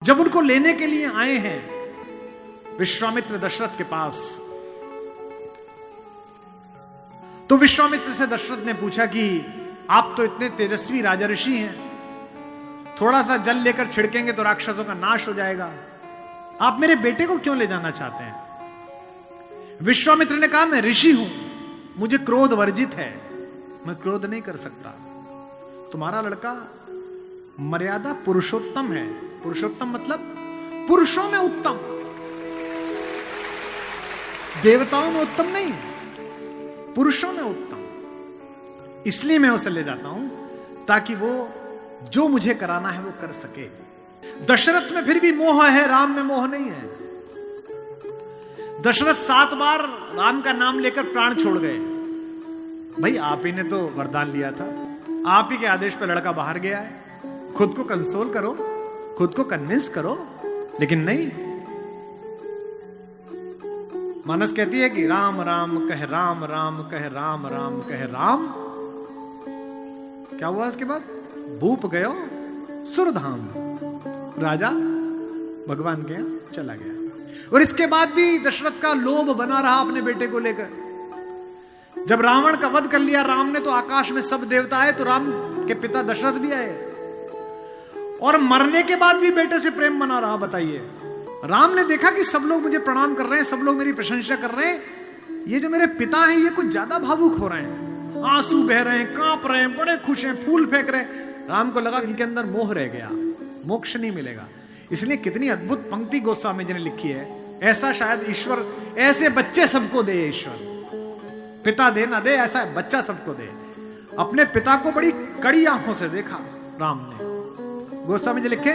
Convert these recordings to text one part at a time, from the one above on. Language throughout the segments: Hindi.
जब उनको लेने के लिए आए हैं विश्वामित्र दशरथ के पास, तो विश्वामित्र से दशरथ ने पूछा कि आप तो इतने तेजस्वी राजा ऋषि हैं, थोड़ा सा जल लेकर छिड़केंगे तो राक्षसों का नाश हो जाएगा, आप मेरे बेटे को क्यों ले जाना चाहते हैं? विश्वामित्र ने कहा, मैं ऋषि हूं, मुझे क्रोध वर्जित है, मैं क्रोध नहीं कर सकता। तुम्हारा लड़का मर्यादा पुरुषोत्तम है। पुरुषोत्तम मतलब पुरुषों में उत्तम, देवताओं में उत्तम नहीं, पुरुषों में उत्तम। इसलिए मैं उसे ले जाता हूं ताकि वो जो मुझे कराना है वो कर सके। दशरथ में फिर भी मोह है, राम में मोह नहीं है। दशरथ 7 बार राम का नाम लेकर प्राण छोड़ गए। भाई आप ही ने तो वरदान लिया था, आप ही के आदेश पर लड़का बाहर गया है, खुद को कंसोल करो, खुद को कन्विंस करो। लेकिन नहीं, मानस कहती है कि राम राम कह राम, राम कह राम, राम कह राम। क्या हुआ उसके बाद? भूप गयो सुरधाम, राजा भगवान के यहां चला गया। और इसके बाद भी दशरथ का लोभ बना रहा अपने बेटे को लेकर। जब रावण का वध कर लिया राम ने, तो आकाश में सब देवता आए, तो राम के पिता दशरथ भी आए, और मरने के बाद भी बेटे से प्रेम बना रहा। बताइए, राम ने देखा कि सब लोग मुझे प्रणाम कर रहे हैं, सब लोग मेरी प्रशंसा कर रहे हैं, ये जो मेरे पिता हैं ये कुछ ज्यादा भावुक हो रहे हैं, आंसू बह रहे हैं, कांप रहे हैं, बड़े खुश हैं, फूल फेंक रहे हैं। राम को लगा कि इनके अंदर मोह रह गया, मोक्ष नहीं मिलेगा। इसलिए कितनी अद्भुत पंक्ति गोस्वामी जी ने लिखी है, ऐसा शायद ईश्वर ऐसे बच्चे सबको दे, ईश्वर पिता दे ना दे, ऐसा बच्चा सबको दे। अपने पिता को बड़ी कड़ी आंखों से देखा राम ने। गोस्वामी जी लिखे,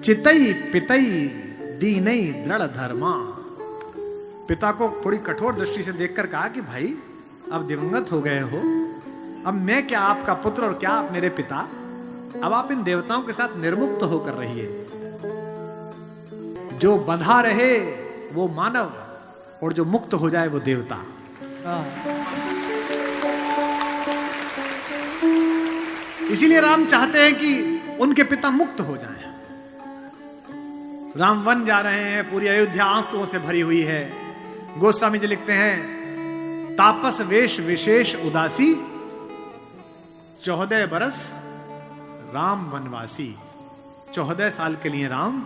चितई पितई दीनई दृढ़ धर्मा। पिता को थोड़ी कठोर दृष्टि से देखकर कहा कि भाई अब दिवंगत हो गए हो, अब मैं क्या आपका पुत्र और क्या आप मेरे पिता, अब आप इन देवताओं के साथ निर्मुक्त होकर रहिए। जो बंधा रहे वो मानव, और जो मुक्त हो जाए वो देवता। इसीलिए राम चाहते हैं कि उनके पिता मुक्त हो जाएं। राम वन जा रहे हैं, पूरी अयोध्या आंसुओं से भरी हुई है। गोस्वामी जी लिखते हैं, तापस वेश विशेष उदासी, 14 बरस राम वनवासी। 14 साल के लिए राम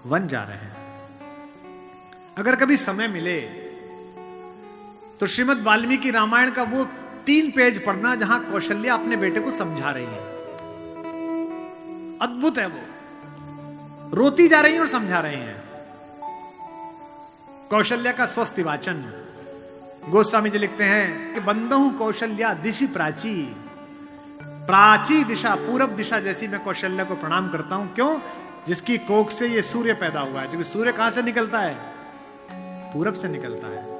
वन जा रहे हैं। अगर कभी समय मिले तो श्रीमद् वाल्मीकि रामायण का वो 3 पेज पढ़ना जहां कौशल्या अपने बेटे को समझा रही है। अद्भुत है, वो रोती जा रही है और समझा रही हैं। कौशल्या का स्वस्ति वाचन गोस्वामी जी लिखते हैं कि बंदहु कौशल्या दिशि प्राची, प्राची दिशा पूरब दिशा जैसी मैं कौशल्या को प्रणाम करता हूं। क्यों? जिसकी कोख से ये सूर्य पैदा हुआ है। क्योंकि सूर्य कहां से निकलता है? पूरब से निकलता है।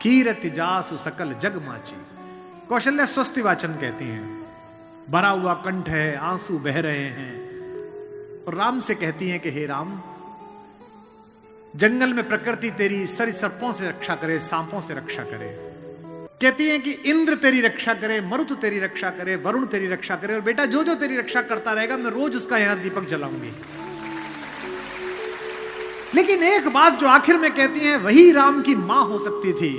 कीरति जासु सकल जग माची। कौशल्या स्वस्ति वाचन कहती हैं। भरा हुआ कंठ है, आंसू बह रहे हैं, और राम से कहती हैं कि हे राम, जंगल में प्रकृति तेरी सरीसृपों से रक्षा करे, सांपों से रक्षा करे। कहती हैं कि इंद्र तेरी रक्षा करे, मरुत तेरी रक्षा करे, वरुण तेरी रक्षा करे, और बेटा जो जो तेरी रक्षा करता रहेगा मैं रोज उसका यहां दीपक जलाऊंगी। लेकिन एक बात जो आखिर में कहती हैं, वही राम की मां हो सकती थी।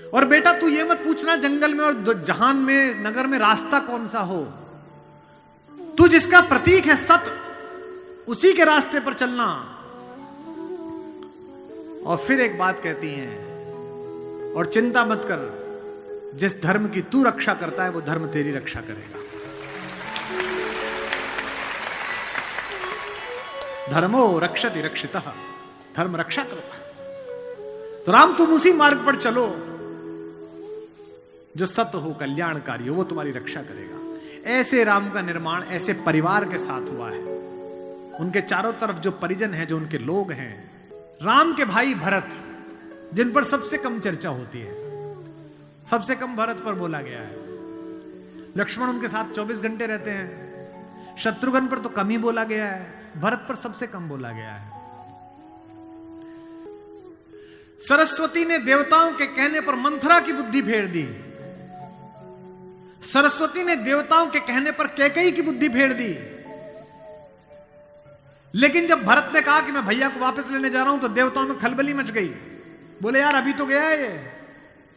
और बेटा तू ये मत पूछना जंगल में और जहान में, नगर में रास्ता कौन सा हो, तू जिसका प्रतीक है सत्य, उसी के रास्ते पर चलना। और फिर एक बात कहती हैं, और चिंता मत कर, जिस धर्म की तू रक्षा करता है वो धर्म तेरी रक्षा करेगा। धर्मो रक्षति रक्षितः, धर्म रक्षा करता। तो राम तुम उसी मार्ग पर चलो जो सत्य हो, कल्याणकारी हो, वो तुम्हारी रक्षा करेगा। ऐसे राम का निर्माण ऐसे परिवार के साथ हुआ है। उनके चारों तरफ जो परिजन हैं, जो उनके लोग हैं, राम के भाई भरत, जिन पर सबसे कम चर्चा होती है, सबसे कम भरत पर बोला गया है। लक्ष्मण उनके साथ 24 घंटे रहते हैं। शत्रुघ्न पर तो कम ही बोला गया है, भरत पर सबसे कम बोला गया है। सरस्वती ने देवताओं के कहने पर मंथरा की बुद्धि फेर दी। सरस्वती ने देवताओं के कहने पर कैकेयी की बुद्धि फेर दी। लेकिन जब भरत ने कहा कि मैं भैया को वापस लेने जा रहा हूं तो देवताओं में खलबली मच गई। बोले यार अभी तो गया है ये,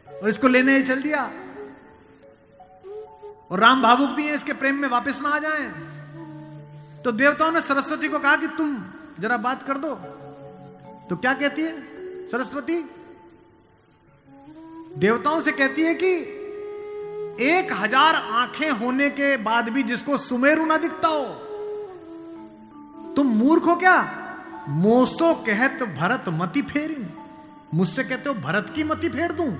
और इसको लेने ही चल दिया, और राम भावुक भी है, इसके प्रेम में वापस ना आ जाएं। तो देवताओं ने सरस्वती को कहा कि तुम जरा बात कर दो। तो क्या कहती है सरस्वती? देवताओं से कहती है कि 1000 आंखें होने के बाद भी जिसको सुमेरु ना दिखता हो, तुम मूर्ख हो क्या? मोसो कहत भरत मति फेरी, मुझसे कहते हो भरत की मति फेर दूं?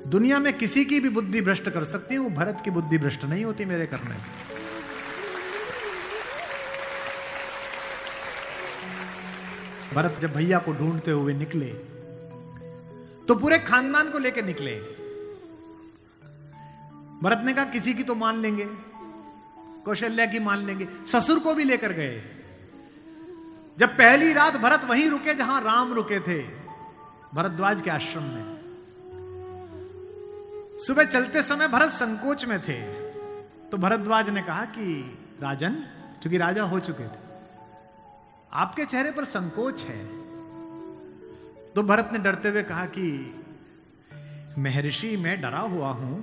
दुनिया में किसी की भी बुद्धि भ्रष्ट कर सकती हूं, भरत की बुद्धि भ्रष्ट नहीं होती मेरे करने से। भरत जब भैया को ढूंढते हुए निकले तो पूरे खानदान को लेकर निकले। भरत ने कहा किसी की तो मान लेंगे, कौशल्या की मान लेंगे, ससुर को भी लेकर गए। जब पहली रात भरत वहीं रुके जहां राम रुके थे, भरद्वाज के आश्रम में। सुबह चलते समय भरत संकोच में थे, तो भरद्वाज ने कहा कि राजन, क्योंकि राजा हो चुके थे, आपके चेहरे पर संकोच है। तो भरत ने डरते हुए कहा कि महर्षि मैं डरा हुआ हूं,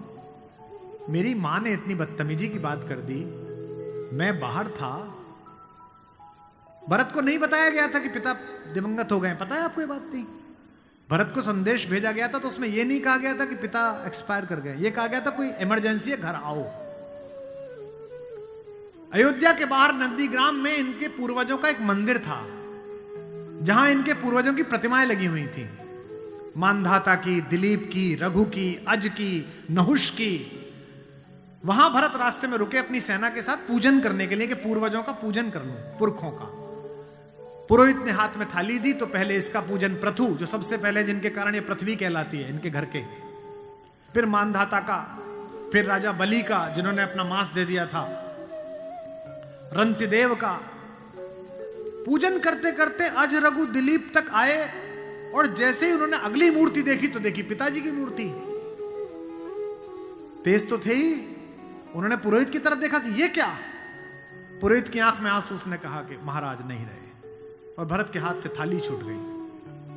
मेरी मां ने इतनी बदतमीजी की बात कर दी, मैं बाहर था। भरत को नहीं बताया गया था कि पिता दिवंगत हो गए, पता है आपको ये बात नहीं? भरत को संदेश भेजा गया था तो उसमें यह नहीं कहा गया था कि पिता एक्सपायर कर गए, यह कहा गया था कोई इमरजेंसी है, घर आओ। अयोध्या के बाहर नंदीग्राम में इनके पूर्वजों का एक मंदिर था, जहां इनके पूर्वजों की प्रतिमाएं लगी हुई थी, मानधाता की, दिलीप की, रघु की, अज की, नहुष की। वहां भरत रास्ते में रुके अपनी सेना के साथ पूजन करने के लिए, कि पूर्वजों का पूजन कर लूं, पुरखों का। पुरोहित ने हाथ में थाली दी, तो पहले इसका पूजन प्रथु, जो सबसे पहले जिनके कारण ये पृथ्वी कहलाती है, इनके घर के, फिर मानधाता का, फिर राजा बलि का जिन्होंने अपना मांस दे दिया था, रंतिदेव का। पूजन करते करते अज, रघु, दिलीप तक आए, और जैसे ही उन्होंने अगली मूर्ति देखी तो देखी पिताजी की मूर्ति। तेज तो थे ही, उन्होंने पुरोहित की तरफ देखा कि ये क्या? पुरोहित की आंख में आंसू, उसने कहा कि महाराज नहीं रहे, और भरत के हाथ से थाली छूट गई।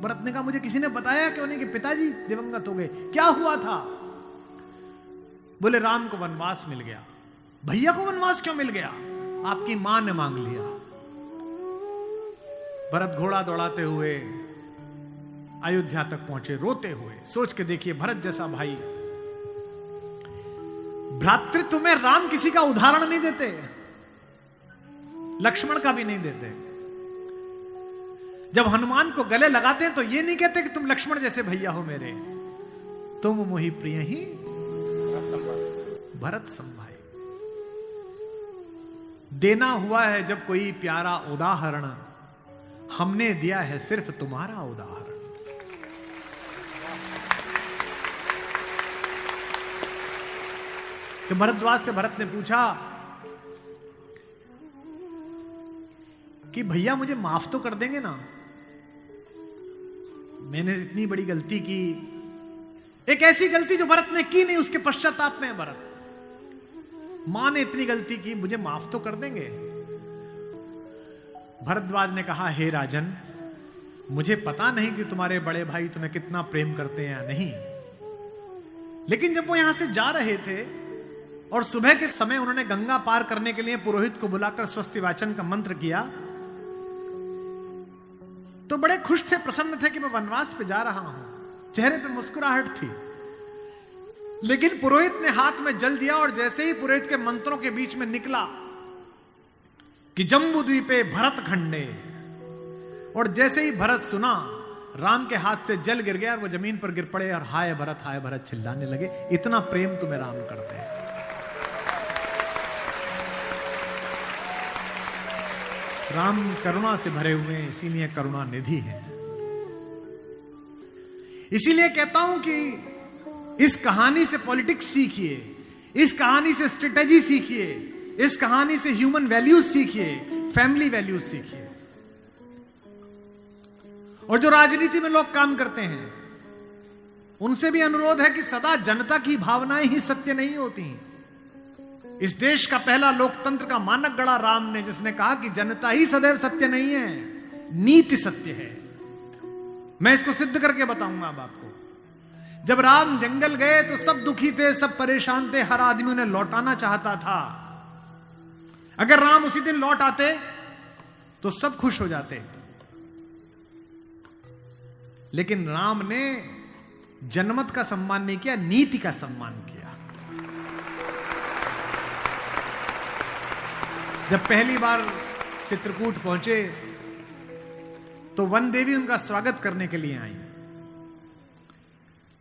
भरत ने कहा मुझे किसी ने बताया क्यों नहीं कि पिताजी दिवंगत हो गए, क्या हुआ था? बोले राम को वनवास मिल गया। भैया को वनवास क्यों मिल गया? आपकी मां ने मांग लिया। भरत घोड़ा दौड़ाते हुए अयोध्या तक पहुंचे, रोते हुए। सोच के देखिए, भरत जैसा भाई, भ्रातृत्व में राम किसी का उदाहरण नहीं देते, लक्ष्मण का भी नहीं देते। जब हनुमान को गले लगाते हैं तो ये नहीं कहते कि तुम लक्ष्मण जैसे भैया हो मेरे, तुम मोहि प्रिय ही भरत संभाई। देना हुआ है जब कोई प्यारा उदाहरण, हमने दिया है सिर्फ तुम्हारा उदाहरण। तो भरद्वाज से भरत ने पूछा कि भैया मुझे माफ तो कर देंगे ना, मैंने इतनी बड़ी गलती की, एक ऐसी गलती जो भरत ने की नहीं, उसके पश्चाताप में भरत, मां ने इतनी गलती की, मुझे माफ तो कर देंगे? भरद्वाज ने कहा हे राजन, मुझे पता नहीं कि तुम्हारे बड़े भाई तुम्हें कितना प्रेम करते हैं या नहीं, लेकिन जब वो यहां से जा रहे थे और सुबह के समय उन्होंने गंगा पार करने के लिए पुरोहित को बुलाकर स्वस्ति वाचन का मंत्र किया, तो बड़े खुश थे, प्रसन्न थे कि मैं वनवास पे जा रहा हूं, चेहरे पे मुस्कुराहट थी। लेकिन पुरोहित ने हाथ में जल दिया, और जैसे ही पुरोहित के मंत्रों के बीच में निकला कि जम्बू द्वीपे भरत खंडे, और जैसे ही भरत सुना, राम के हाथ से जल गिर गया और वो जमीन पर गिर पड़े और हाय भरत चिल्लाने लगे, इतना प्रेम तुम्हें राम करते हैं। राम करुणा से भरे हुए हैं, इसीलिए करुणा निधि है। इसीलिए कहता हूं कि इस कहानी से पॉलिटिक्स सीखिए, इस कहानी से स्ट्रेटेजी सीखिए, इस कहानी से ह्यूमन वैल्यूज सीखिए, फैमिली वैल्यूज सीखिए। और जो राजनीति में लोग काम करते हैं, उनसे भी अनुरोध है कि सदा जनता की भावनाएं ही सत्य नहीं होती। इस देश का पहला लोकतंत्र का मानक गढ़ा राम ने, जिसने कहा कि जनता ही सदैव सत्य नहीं है, नीति सत्य है। मैं इसको सिद्ध करके बताऊंगा अब आपको। जब राम जंगल गए तो सब दुखी थे, सब परेशान थे, हर आदमी उन्हें लौटाना चाहता था। अगर राम उसी दिन लौट आते तो सब खुश हो जाते। लेकिन राम ने जनमत का सम्मान नहीं किया, नीति का सम्मान किया। जब पहली बार चित्रकूट पहुंचे तो वन देवी उनका स्वागत करने के लिए आई।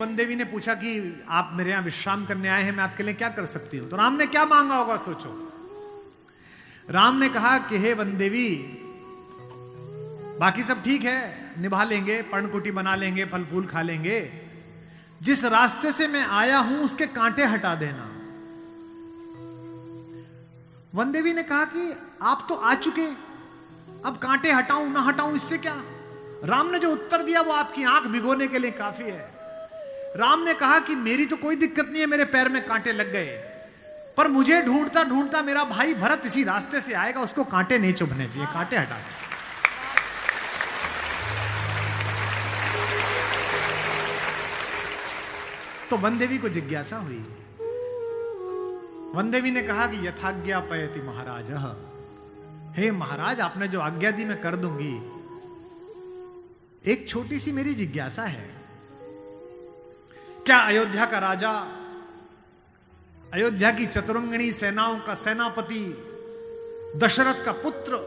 वन देवी ने पूछा कि आप मेरे यहां विश्राम करने आए हैं, मैं आपके लिए क्या कर सकती हूं। तो राम ने क्या मांगा होगा सोचो। राम ने कहा कि हे वन देवी, बाकी सब ठीक है, निभा लेंगे, पर्णकुटी बना लेंगे, फल फूल खा लेंगे, जिस रास्ते से मैं आया हूं उसके कांटे हटा देना। वन देवी ने कहा कि आप तो आ चुके, अब कांटे हटाऊं ना हटाऊं इससे क्या। राम ने जो उत्तर दिया वो आपकी आंख भिगोने के लिए काफी है। राम ने कहा कि मेरी तो कोई दिक्कत नहीं है, मेरे पैर में कांटे लग गए, पर मुझे ढूंढता ढूंढता मेरा भाई भरत इसी रास्ते से आएगा, उसको कांटे नहीं चुभने चाहिए, कांटे हटा दे। तो वन देवी को जिज्ञासा हुई। वन देवी ने कहा कि यथाज्ञा पयति महाराज, हे महाराज, आपने जो आज्ञा दी मैं कर दूंगी। एक छोटी सी मेरी जिज्ञासा है, क्या अयोध्या का राजा, अयोध्या की चतुरंगिणी सेनाओं का सेनापति, दशरथ का पुत्र,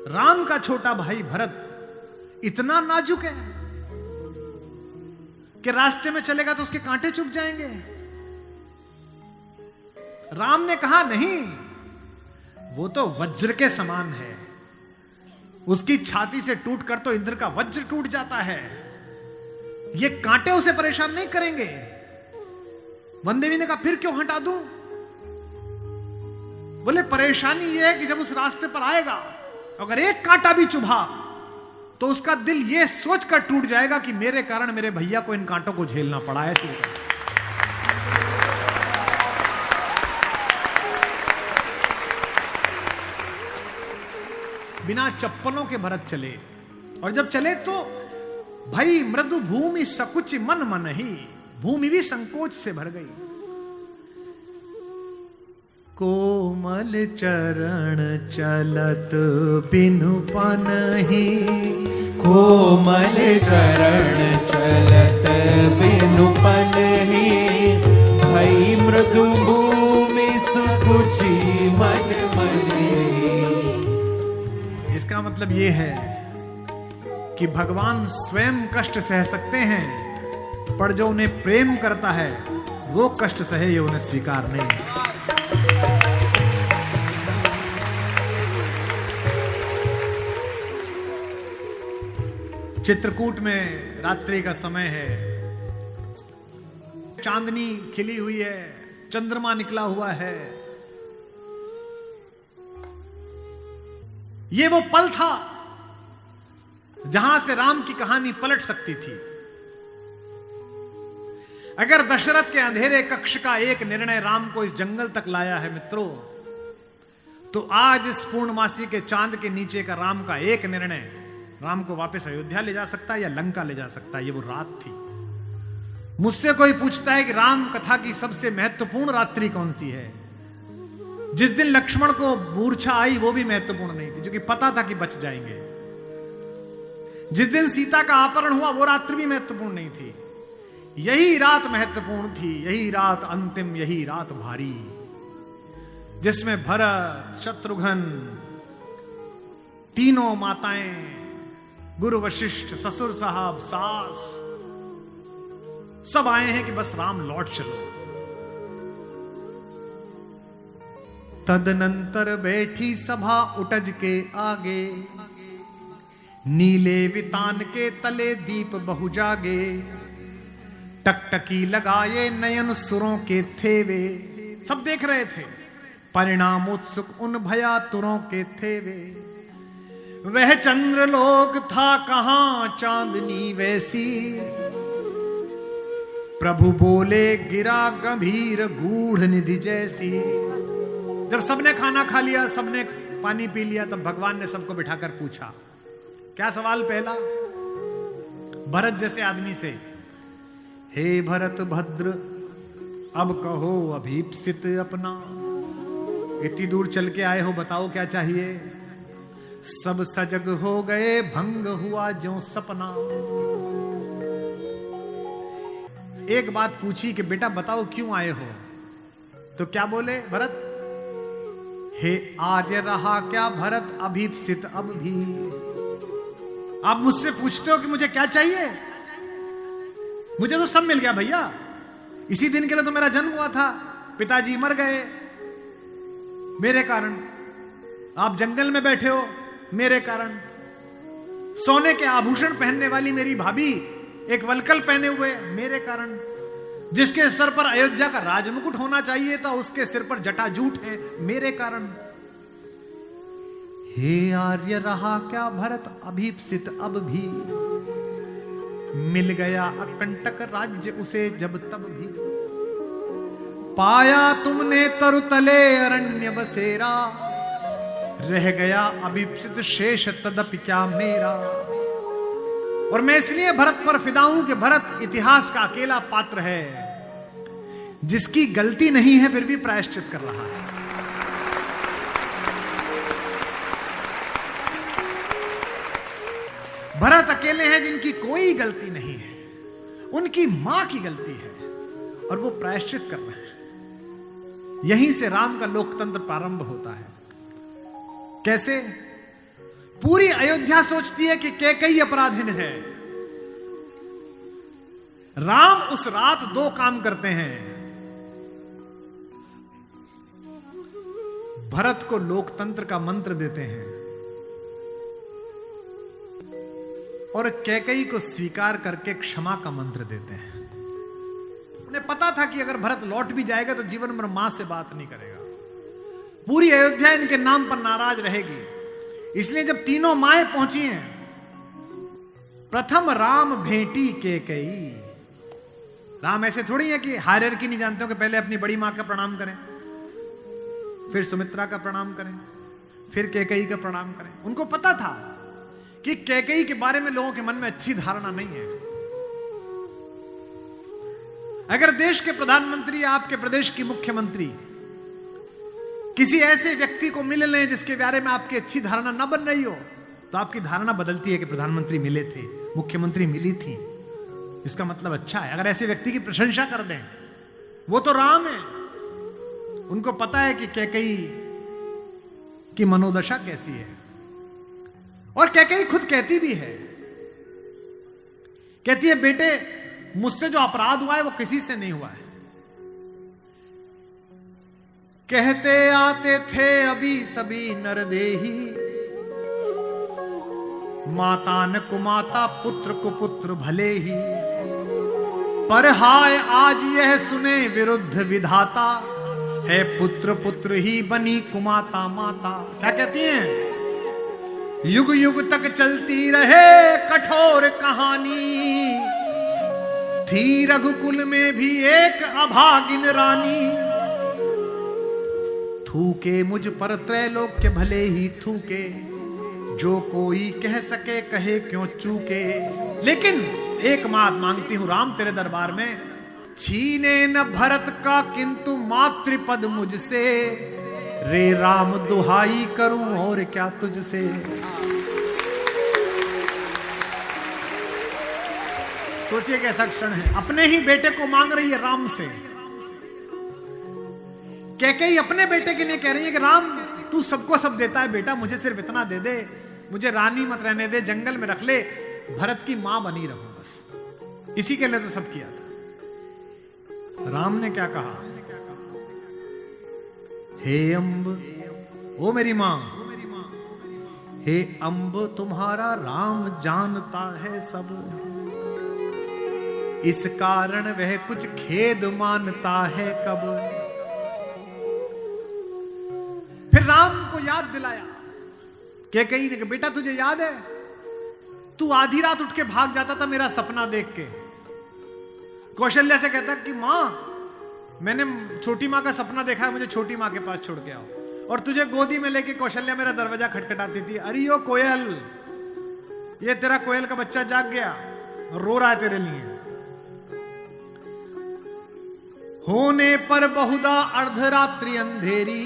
राम का छोटा भाई भरत इतना नाजुक है कि रास्ते में चलेगा तो उसके कांटे चुभ जाएंगे? राम ने कहा नहीं, वो तो वज्र के समान है, उसकी छाती से टूटकर तो इंद्र का वज्र टूट जाता है, ये कांटे उसे परेशान नहीं करेंगे। वन देवी ने कहा फिर क्यों हटा दूं? बोले परेशानी यह है कि जब उस रास्ते पर आएगा अगर एक कांटा भी चुभा तो उसका दिल यह सोचकर टूट जाएगा कि मेरे कारण मेरे भैया को इन कांटों को झेलना पड़ा है। बिना चप्पलों के भरत चले, और जब चले तो भाई मृदु भूमि सकुच मन मन ही, भूमि भी संकोच से भर गई। कोमल चरण चलत बिनु पनहि, कोमल चरण चलत बिनु पनहि, भई मृदु भूमि सुकुचि मन मनि। इसका मतलब ये है कि भगवान स्वयं कष्ट सह सकते हैं, पर जो उन्हें प्रेम करता है वो कष्ट सहे, ये उन्हें स्वीकार नहीं। चित्रकूट में रात्रि का समय है, चांदनी खिली हुई है, चंद्रमा निकला हुआ है। ये वो पल था जहां से राम की कहानी पलट सकती थी। अगर दशरथ के अंधेरे कक्ष का एक निर्णय राम को इस जंगल तक लाया है मित्रों, तो आज इस पूर्णमासी के चांद के नीचे का राम का एक निर्णय राम को वापस अयोध्या ले जा सकता है या लंका ले जा सकता है। ये वो रात थी। मुझसे कोई पूछता है कि राम कथा की सबसे महत्वपूर्ण रात्रि कौन सी है, जिस दिन लक्ष्मण को मूर्छा आई वो भी महत्वपूर्ण नहीं थी, क्योंकि पता था कि बच जाएंगे। जिस दिन सीता का अपहरण हुआ वो रात्रि भी महत्वपूर्ण नहीं थी। यही रात महत्वपूर्ण थी, यही रात अंतिम, यही रात भारी, जिसमें भरत, शत्रुघ्न, तीनों माताएं, गुरु वशिष्ठ, ससुर साहब, सास, सब आए हैं कि बस राम लौट चलो। तदनंतर बैठी सभा उटज के आगे, नीले वितान के तले दीप बहु जागे, टकटकी लगाए नयन सुरों के थे वे। सब देख रहे थे, परिणाम उत्सुक उन भयातुरों के थे वे। वह चंद्रलोक था कहां चांदनी वैसी, प्रभु बोले गिरा गंभीर गूढ़ निधि जैसी। जब सबने खाना खा लिया, सबने पानी पी लिया, तब भगवान ने सबको बिठाकर पूछा। क्या सवाल पहला? भरत जैसे आदमी से, हे भरत भद्र, अब कहो अभीप्सित अपना। इतनी दूर चल के आए हो, बताओ क्या चाहिए? सब सजग हो गए, भंग हुआ ज्यों सपना। एक बात पूछी कि बेटा बताओ क्यों आए हो? तो क्या बोले भरत? हे आर्य रहा क्या भरत अभीप्सित अब भी। आप मुझसे पूछते हो कि मुझे क्या चाहिए? मुझे तो सब मिल गया भैया। इसी दिन के लिए तो मेरा जन्म हुआ था, पिताजी मर गए मेरे कारण, आप जंगल में बैठे हो मेरे कारण, सोने के आभूषण पहनने वाली मेरी भाभी एक वलकल पहने हुए मेरे कारण, जिसके सर पर अयोध्या का राजमुकुट होना चाहिए था उसके सिर पर जटाजूट है मेरे कारण। हे आर्य रहा क्या भरत अभीप्सित अब भी। मिल गया अकंटक राज्य उसे जब तब भी। पाया तुमने तरुतले अरण्य बसेरा, रह गया अभीप्सित शेष तदपि क्या मेरा। और मैं इसलिए भरत पर फिदा हूं कि भरत इतिहास का अकेला पात्र है जिसकी गलती नहीं है फिर भी प्रायश्चित कर रहा है। भरत अकेले हैं जिनकी कोई गलती नहीं है, उनकी मां की गलती है और वो प्रायश्चित कर रहे हैं। यहीं से राम का लोकतंत्र प्रारंभ होता है। कैसे? पूरी अयोध्या सोचती है कि कैकेयी अपराधिन है। राम उस रात 2 काम करते हैं। भरत को लोकतंत्र का मंत्र देते हैं और कैकेयी को स्वीकार करके क्षमा का मंत्र देते हैं। उन्हें पता था कि अगर भरत लौट भी जाएगा तो जीवन भर मां से बात नहीं करेगा, पूरी अयोध्या इनके नाम पर नाराज रहेगी। इसलिए जब तीनों माएं पहुंची हैं, प्रथम राम भेंटी कैकेयी। राम ऐसे थोड़ी है कि हायरार्की नहीं जानते हो कि पहले अपनी बड़ी मां का प्रणाम करें, फिर सुमित्रा का प्रणाम करें, फिर कैकेयी का प्रणाम करें। उनको पता था कि कैकेयी के बारे में लोगों के मन में अच्छी धारणा नहीं है। अगर देश के प्रधानमंत्री, आपके प्रदेश की मुख्यमंत्री किसी ऐसे व्यक्ति को मिल लें जिसके बारे में आपकी अच्छी धारणा न बन रही हो, तो आपकी धारणा बदलती है कि प्रधानमंत्री मिले थे, मुख्यमंत्री मिली थी, इसका मतलब अच्छा है। अगर ऐसे व्यक्ति की प्रशंसा कर दें, वो तो राम है। उनको पता है कि कैकेयी की मनोदशा कैसी है। और कैकेयी खुद कहती भी है, कहती है बेटे मुझसे जो अपराध हुआ है वो किसी से नहीं हुआ है। कहते आते थे अभी सभी नरदेही, माता न कुमाता पुत्र को पुत्र भले ही, पर हाय आज यह सुने विरुद्ध विधाता, है पुत्र पुत्र ही बनी कुमाता माता। क्या कहती हैं? युग युग तक चलती रहे कठोर कहानी, थी रघुकुल में भी एक अभागिन रानी, थूके मुझ पर त्रैलोक्य भले ही थूके, जो कोई कह सके कहे क्यों चूके। लेकिन एक बात मांगती हूं राम तेरे दरबार में, छीने न भरत का किंतु मातृपद मुझसे, रे राम दुहाई करूं और क्या तुझसे। सोचिए कैसा क्षण है, अपने ही बेटे को मांग रही है राम से। कैकेयी अपने बेटे के लिए कह रही है कि राम तू सबको सब देता है बेटा, मुझे सिर्फ इतना दे दे, मुझे रानी मत रहने दे, जंगल में रख ले, भरत की मां बनी रहूं बस। इसी के लिए तो सब किया था। राम ने क्या कहा? हे अम्ब, ओ मेरी मां, हे अम्ब तुम्हारा राम जानता है सब, इस कारण वह कुछ खेद मानता है कब। फिर राम को याद दिलाया कैकेयी ने कि बेटा तुझे याद है तू आधी रात उठ के भाग जाता था मेरा सपना देख के। कौशल्या से कहता कि मां मैंने छोटी मां का सपना देखा है, मुझे छोटी मां के पास छोड़ के आओ। और तुझे गोदी में लेके कौशल्या मेरा दरवाजा खटखटाती थी, अरे ओ कोयल, ये तेरा कोयल का बच्चा जाग गया, रो रहा है तेरे लिए। होने पर बहुधा अर्धरात्रि अंधेरी,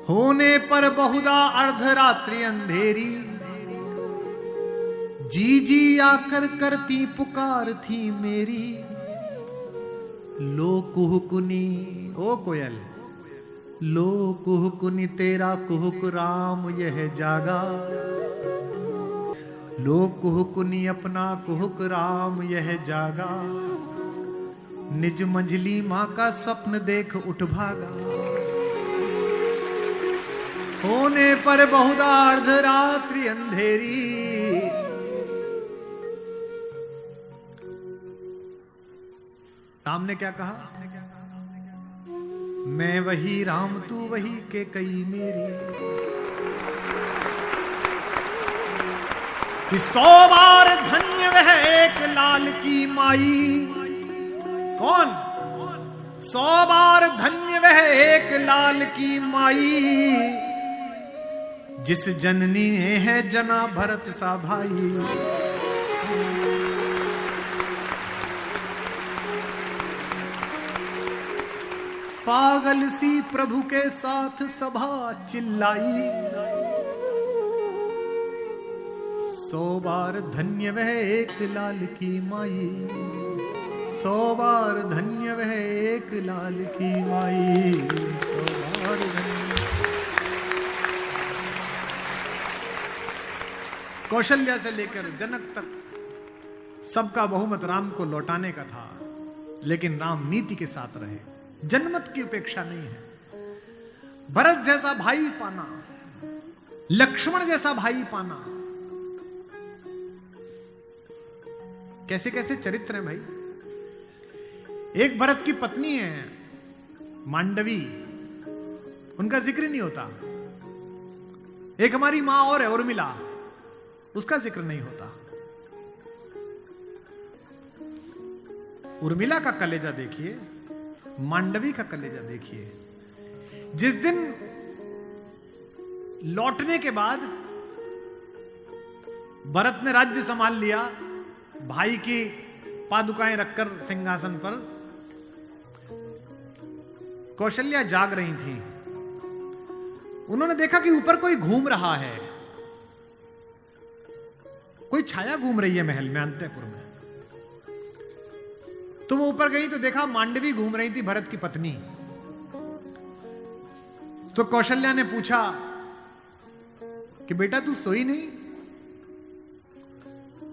होने पर बहुधा अर्धरात्रि अंधेरी, जी जी आकर करती पुकार थी मेरी। लो कुहुकुनी, ओ कोयल, लो कुहुकुनी तेरा कुहुक राम यह जागा। लो कुहुकुनी अपना कुहुक राम यह जागा। निज मंझली मां का स्वप्न देख उठ भागा। होने पर बहुधा अर्धरात्रि अंधेरी, राम ने क्या कहा? मैं वही राम तू वही के कई मेरी। कि 100 बार धन्य वह एक लाल की माई। कौन? 100 बार धन्य वह एक लाल की माई, जिस जननी ने है जना भरत सा भाई। पागल सी प्रभु के साथ सभा चिल्लाई। 100 बार धन्य वह एक लाल की माई। 100 बार धन्य वह एक लाल की माई। 100 बार धन्य। कौशल्या से लेकर जनक तक सबका बहुमत राम को लौटाने का था, लेकिन राम नीति के साथ रहे। जनमत की उपेक्षा नहीं है। भरत जैसा भाई पाना, लक्ष्मण जैसा भाई पाना, कैसे कैसे चरित्र हैं भाई। एक भरत की पत्नी है मांडवी, उनका जिक्र नहीं होता। एक हमारी मां और है उर्मिला, उसका जिक्र नहीं होता। उर्मिला का कलेजा देखिए, मांडवी का कलेजा देखिए। जिस दिन लौटने के बाद भरत ने राज्य संभाल लिया, भाई की पादुकाएं रखकर सिंहासन पर, कौशल्या जाग रही थी। उन्होंने देखा कि ऊपर कोई घूम रहा है, कोई छाया घूम रही है महल में, अंतःपुर में। तो वो ऊपर गई तो देखा मांडवी घूम रही थी, भरत की पत्नी। तो कौशल्या ने पूछा कि बेटा तू सोई नहीं?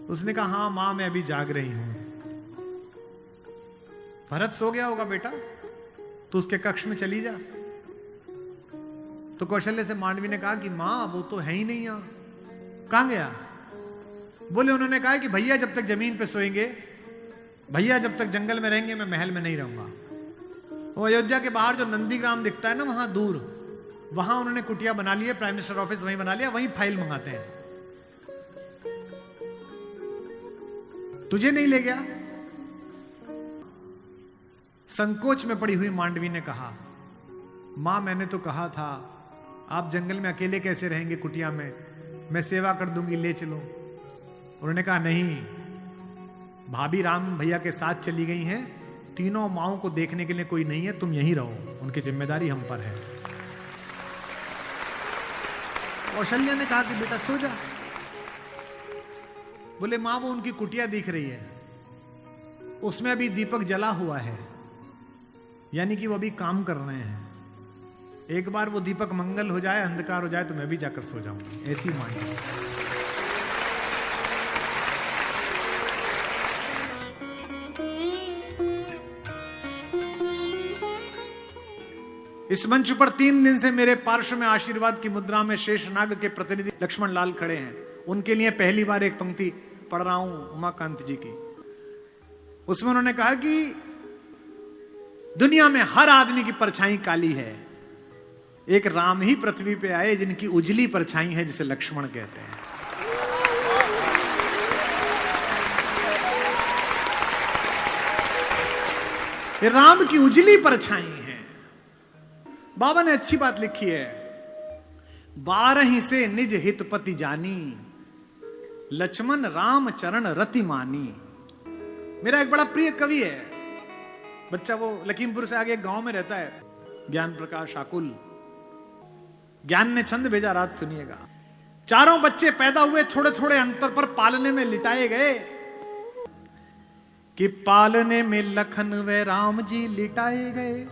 उसने कहा हां मां मैं अभी जाग रही हूं। भरत सो गया होगा बेटा, तो उसके कक्ष में चली जा। तो कौशल्या से मांडवी ने कहा कि मां वो तो है ही नहीं यहां, कहां गया? बोले उन्होंने कहा कि भैया जब तक जमीन पे सोएंगे, भैया जब तक जंगल में रहेंगे, मैं महल में नहीं रहूंगा। वो अयोध्या के बाहर जो नंदीग्राम दिखता है ना, वहां दूर, वहां उन्होंने कुटिया बना ली है, प्राइम मिनिस्टर ऑफिस वहीं बना लिया, वहीं फाइल मंगाते हैं। तुझे नहीं ले गया? संकोच में पड़ी हुई मांडवी ने कहा मां मैंने तो कहा था आप जंगल में अकेले कैसे रहेंगे कुटिया में, मैं सेवा कर दूंगी, ले चलो। उन्होंने कहा नहीं, भाभी राम भैया के साथ चली गई हैं, तीनों माओं को देखने के लिए कोई नहीं है, तुम यहीं रहो, उनकी जिम्मेदारी हम पर है। कौशल्या ने कहा कि बेटा सो जा। बोले मां वो उनकी कुटिया दिख रही है, उसमें अभी दीपक जला हुआ है, यानी कि वो अभी काम कर रहे हैं। एक बार वो दीपक मंगल हो जाए, अंधकार हो जाए, तो मैं भी जाकर सो जाऊंगी। ऐसी मांगी। इस मंच पर 3 दिन से मेरे पार्श्व में आशीर्वाद की मुद्रा में शेषनाग के प्रतिनिधि लक्ष्मण लाल खड़े हैं। उनके लिए पहली बार एक पंक्ति पढ़ रहा हूं उमाकांत जी की। उसमें उन्होंने कहा कि दुनिया में हर आदमी की परछाई काली है, एक राम ही पृथ्वी पे आए जिनकी उजली परछाई है, जिसे लक्ष्मण कहते हैं। ये राम की उजली परछाई है। बाबा ने अच्छी बात लिखी है, 12 से निज हितपति जानी, लक्ष्मण राम चरण रति मानी। मेरा एक बड़ा प्रिय कवि है, बच्चा वो लखीमपुर से आगे एक गांव में रहता है, ज्ञान प्रकाश आकुल। ज्ञान ने छंद भेजा, रात सुनिएगा। चारों बच्चे पैदा हुए थोड़े थोड़े अंतर पर पालने में लिटाए गए, कि पालने में लखन व राम जी लिटाए गए,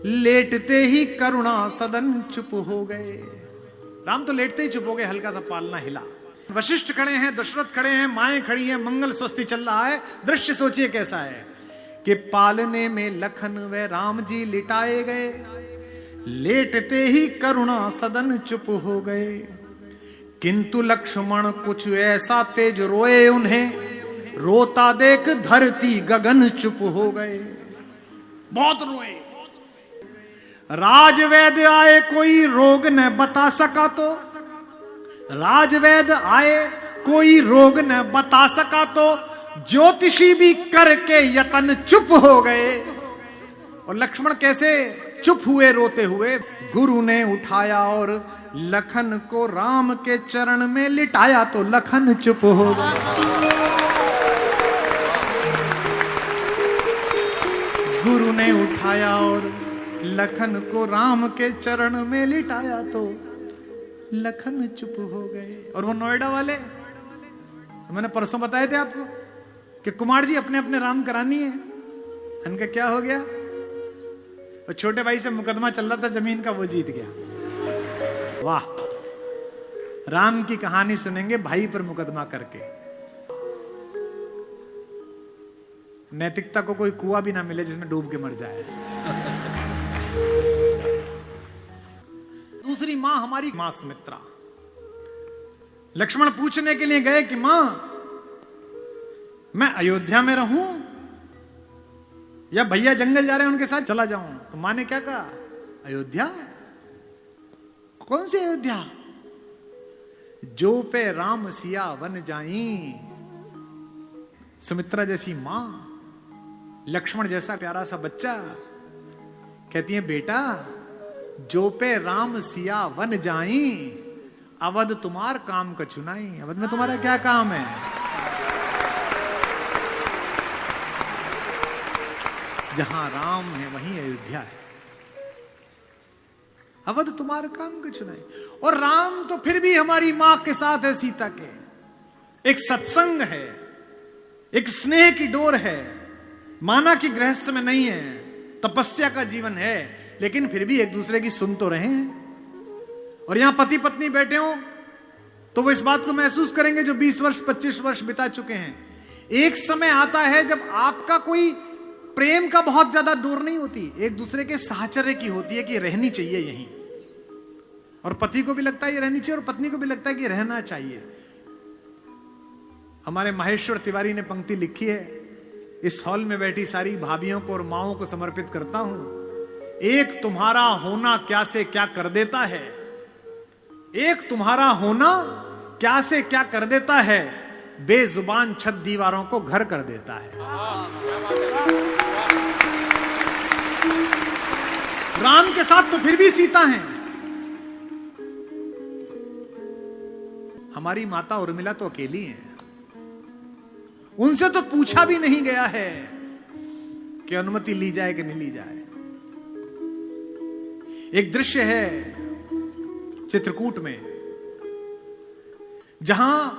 लेटते ही करुणा सदन चुप हो गए। राम तो लेटते ही चुप हो गए, हल्का सा पालना हिला। वशिष्ठ खड़े हैं, दशरथ खड़े हैं, माएं खड़ी हैं, मंगल स्वस्ति चल रहा है। दृश्य सोचिए कैसा है कि पालने में लखन व राम जी लिटाए गए, लेटते ही करुणा सदन चुप हो गए। किंतु लक्ष्मण कुछ ऐसा तेज रोए उन्हें, रोता देख धरती गगन चुप हो गए। बहुत रोए। राजवैद्य आए कोई रोग न बता सका तो, राजवैद्य आए कोई रोग न बता सका तो, ज्योतिषी भी करके यतन चुप हो गए। और लक्ष्मण कैसे चुप हुए रोते हुए? गुरु ने उठाया और लखन को राम के चरण में लिटाया तो लखन चुप हो गए। गुरु ने उठाया और लखन को राम के चरण में लिटाया तो लखन चुप हो गए। और वो नोएडा वाले, मैंने परसों बताए थे आपको कि कुमार जी अपने अपने राम करानी है। इनका क्या हो गया? और छोटे भाई से मुकदमा चल रहा था जमीन का, वो जीत गया। वाह, राम की कहानी सुनेंगे भाई पर मुकदमा करके। नैतिकता को कोई कुआं भी ना मिले जिसमें डूब के मर जाए। दूसरी मां हमारी मां सुमित्रा। लक्ष्मण पूछने के लिए गए कि मां, मैं अयोध्या में रहूं या भैया जंगल जा रहे हैं उनके साथ चला जाऊं? तो मां ने क्या कहा? अयोध्या? कौन सी अयोध्या? जो पे राम सिया वन जाई। सुमित्रा जैसी मां, लक्ष्मण जैसा प्यारा सा बच्चा, कहती है बेटा जो पे राम सिया वन जाई, अवध तुम्हार काम कछुनाई। अवध में तुम्हारा क्या काम है? जहां राम है वहीं अयोध्या है। अवध तुम्हारा काम कछुनाई। और राम तो फिर भी हमारी मां के साथ है, सीता के। एक सत्संग है, एक स्नेह की डोर है। माना कि गृहस्थ में नहीं है, तपस्या का जीवन है, लेकिन फिर भी एक दूसरे की सुन तो रहे हैं। और यहां पति पत्नी बैठे हो तो वो इस बात को महसूस करेंगे जो 20 वर्ष 25 वर्ष बिता चुके हैं। एक समय आता है जब आपका कोई प्रेम का बहुत ज्यादा डोर नहीं होती, एक दूसरे के साहचर्य की होती है कि रहनी चाहिए यहीं। और पति को भी लगता है ये रहनी चाहिए और पत्नी को भी लगता है कि रहना चाहिए। हमारे माहेश्वर तिवारी ने पंक्ति लिखी है, इस हॉल में बैठी सारी भाभियों को और माओं को समर्पित करता हूं। एक तुम्हारा होना क्या से क्या कर देता है, एक तुम्हारा होना क्या से क्या कर देता है, बेजुबान छत दीवारों को घर कर देता है। राम के साथ तो फिर भी सीता हैं। हमारी माता उर्मिला तो अकेली हैं। उनसे तो पूछा भी नहीं गया है कि अनुमति ली जाए कि नहीं ली जाए। एक दृश्य है चित्रकूट में, जहां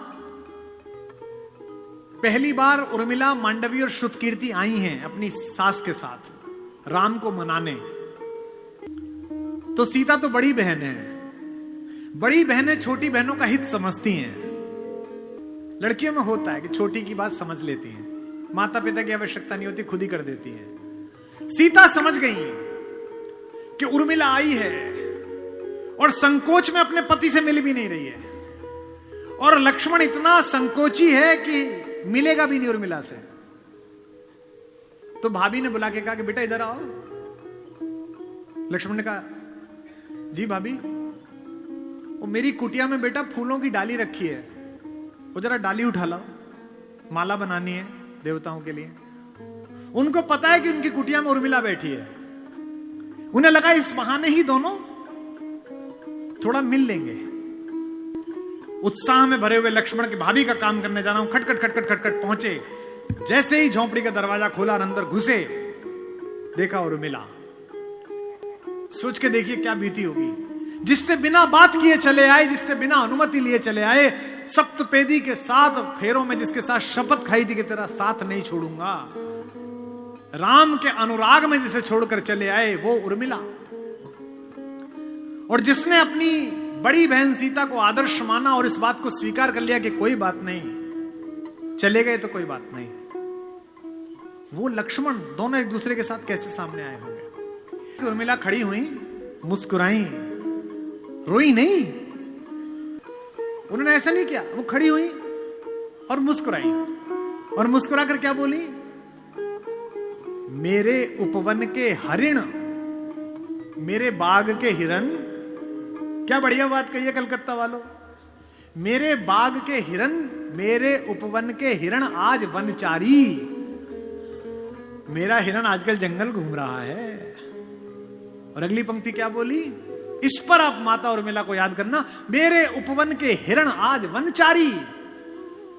पहली बार उर्मिला, मांडवी और श्रुतकीर्ति आई हैं अपनी सास के साथ राम को मनाने। तो सीता तो बड़ी बहन है, बड़ी बहनें छोटी बहनों का हित समझती हैं। लड़कियों में होता है कि छोटी की बात समझ लेती हैं, माता पिता की आवश्यकता नहीं होती, खुद ही कर देती हैं। सीता समझ गई कि उर्मिला आई है और संकोच में अपने पति से मिल भी नहीं रही है, और लक्ष्मण इतना संकोची है कि मिलेगा भी नहीं उर्मिला से। तो भाभी ने बुला के कहा कि बेटा इधर आओ। लक्ष्मण ने कहा जी भाभी, वो मेरी कुटिया में बेटा फूलों की डाली रखी है, वो जरा डाली उठा लाओ, माला बनानी है देवताओं के लिए। उनको पता है कि उनकी कुटिया में उर्मिला बैठी है। उन्हें लगा इस बहाने ही दोनों थोड़ा मिल लेंगे। उत्साह में भरे हुए लक्ष्मण की भाभी का काम करने जा रहा हूं, खटखट खटखट खटखट पहुंचे। जैसे ही झोंपड़ी का दरवाजा खोला और अंदर घुसे, देखा और मिला। सोच के देखिए क्या बीती होगी। जिससे बिना बात किए चले आए, जिससे बिना अनुमति लिए चले आए, सप्तपेदी के 7 फेरों में जिसके साथ शपथ खाई थी कि तेरा साथ नहीं छोड़ूंगा, राम के अनुराग में जिसे छोड़कर चले आए वो उर्मिला। और जिसने अपनी बड़ी बहन सीता को आदर्श माना और इस बात को स्वीकार कर लिया कि कोई बात नहीं, चले गए तो कोई बात नहीं, वो लक्ष्मण दोनों एक दूसरे के साथ कैसे सामने आए होंगे। उर्मिला खड़ी हुई, मुस्कुराई, रोई नहीं। उन्होंने ऐसा नहीं किया, वो खड़ी हुई और मुस्कुराई। और मुस्कुराकर क्या बोली? मेरे उपवन के हरिण, मेरे बाग के हिरन। क्या बढ़िया बात कही है कलकत्ता वालों। मेरे बाग के हिरन, मेरे उपवन के हिरन आज वनचारी। मेरा हिरन आजकल जंगल घूम रहा है। और अगली पंक्ति क्या बोली? इस पर आप माता उर्मिला को याद करना। मेरे उपवन के हिरण आज वनचारी,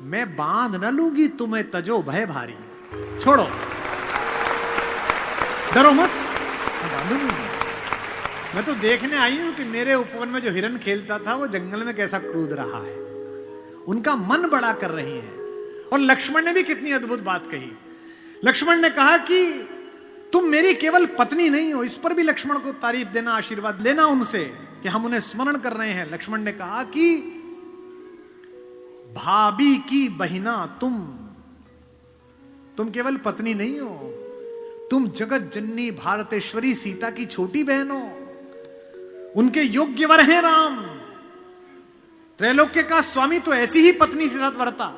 मैं बांध न लूंगी तुम्हें तजो भय भारी। छोड़ो, डरो मत, बांधूंगी। मैं तो देखने आई हूं कि मेरे उपवन में जो हिरण खेलता था वो जंगल में कैसा कूद रहा है। उनका मन बड़ा कर रही है। और लक्ष्मण ने भी कितनी अद्भुत बात कही। लक्ष्मण ने कहा कि तुम मेरी केवल पत्नी नहीं हो। इस पर भी लक्ष्मण को तारीफ देना, आशीर्वाद लेना उनसे कि हम उन्हें स्मरण कर रहे हैं। लक्ष्मण ने कहा कि भाभी की बहिना तुम केवल पत्नी नहीं हो, तुम जगत जननी भारतेश्वरी सीता की छोटी बहन हो। उनके योग्य वर हैं राम। त्रैलोक्य का स्वामी तो ऐसी ही पत्नी के साथ वर्ता,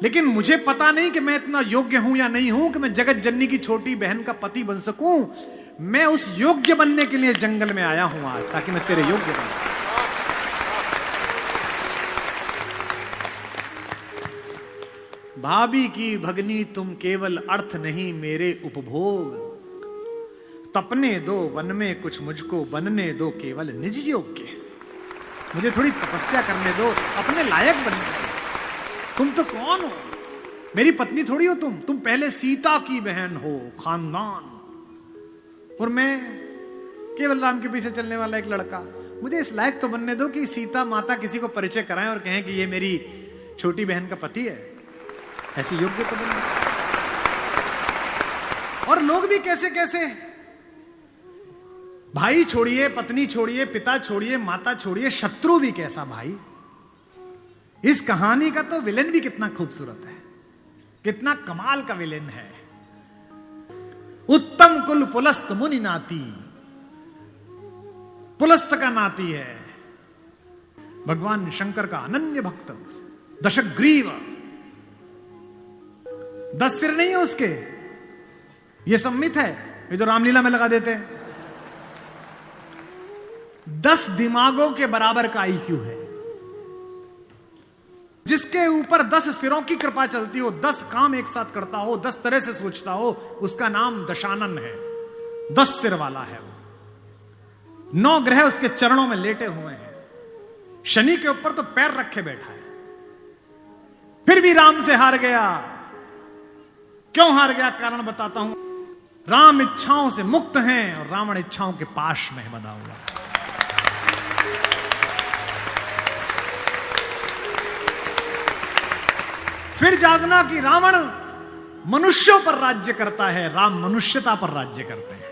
लेकिन मुझे पता नहीं कि मैं इतना योग्य हूं या नहीं हूं कि मैं जगत जननी की छोटी बहन का पति बन सकूं। मैं उस योग्य बनने के लिए जंगल में आया हूं आज, ताकि मैं तेरे योग्य बनूं। भाभी की भगनी तुम केवल अर्थ नहीं मेरे उपभोग। तपने दो वन में कुछ मुझको, बनने दो केवल निज योग्य। मुझे थोड़ी तपस्या करने दो, अपने लायक बनने दो। तुम तो कौन हो? मेरी पत्नी थोड़ी हो तुम पहले सीता की बहन हो, खानदान। और मैं केवल राम के पीछे चलने वाला एक लड़का। मुझे इस लायक तो बनने दो कि सीता माता किसी को परिचय कराएं और कहें कि ये मेरी छोटी बहन का पति है। ऐसी योग्य तो बनने। और लोग भी कैसे कैसे, भाई छोड़िए, पत्नी छोड़िए, पिता छोड़िए, माता छोड़िए, शत्रु भी कैसा भाई। इस कहानी का तो विलेन भी कितना खूबसूरत है, कितना कमाल का विलेन है। उत्तम कुल पुलस्त मुनि नाती, पुलस्त का नाती है भगवान शंकर का अनन्य भक्त। दशग्रीव, 10 सिर नहीं है उसके, ये सम्मित है, ये जो रामलीला में लगा देते हैं। 10 दिमागों के बराबर का IQ है। जिसके ऊपर 10 सिरों की कृपा चलती हो, 10 काम एक साथ करता हो, 10 तरह से सोचता हो, उसका नाम दशानन है। 10 सिर वाला है वो। 9 ग्रह उसके चरणों में लेटे हुए हैं। शनि के ऊपर तो पैर रखे बैठा है। फिर भी राम से हार गया। क्यों हार गया? कारण बताता हूं। राम इच्छाओं से मुक्त हैं और रावण इच्छाओं के पाश में बंधा हुआ है। फिर जागना कि रावण मनुष्यों पर राज्य करता है, राम मनुष्यता पर राज्य करते हैं।